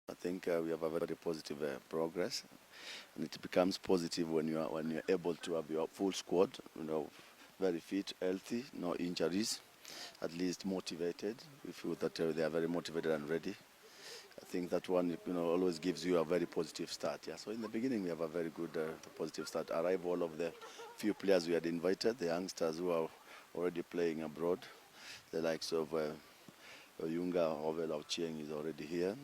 I think we have a very positive progress, and it becomes positive when you're able to have your full squad, very fit, healthy, no injuries, at least motivated. We feel that they are very motivated and ready. I think that one, always gives you a very positive start. Yeah. So in the beginning, we have a very good positive start. Arrival of the few players we had invited, the youngsters who are already playing abroad, the likes of Oyunga, Ovel Ochieng is already here.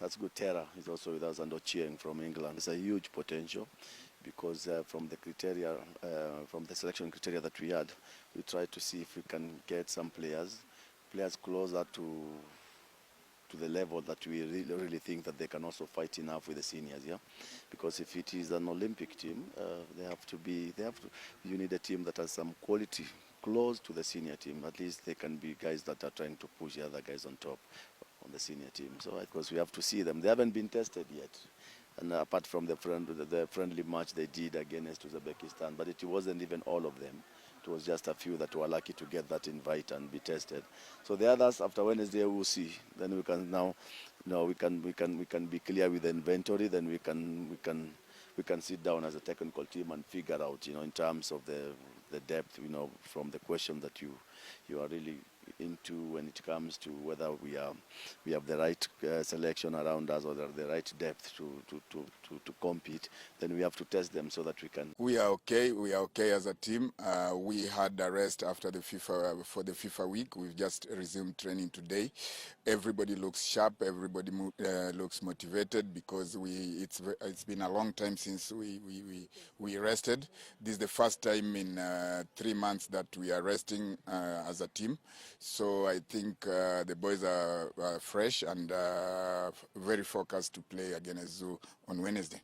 That's good. Terra is also with us, and Ochieng from England. It's a huge potential because from the criteria, from the selection criteria that we had, we tried to see if we can get some players closer to the level that we really think that they can also fight enough with the seniors, yeah. Because if it is an Olympic team, you need a team that has some quality close to the senior team. At least they can be guys that are trying to push the other guys on top on the senior team. So of course we have to see them. They haven't been tested yet. And apart from the friendly match they did against Uzbekistan, but it wasn't even all of them. It was just a few that were lucky to get that invite and be tested. So the others, after Wednesday, we'll see. Then we can now, we can be clear with the inventory. Then we can sit down as a technical team and figure out, in terms of the depth, from the question that you are really into when it comes to whether we have the right selection around us or the right depth to compete. Then we have to test them so that we can. We are okay. We are okay as a team. We had a rest after the FIFA week. We've just resumed training today. Everybody looks sharp. Everybody looks motivated because it's been a long time since we rested. This is the first time in 3 months that we are resting as a team. So I think the boys are fresh and very focused to play against Zoo on Wednesday.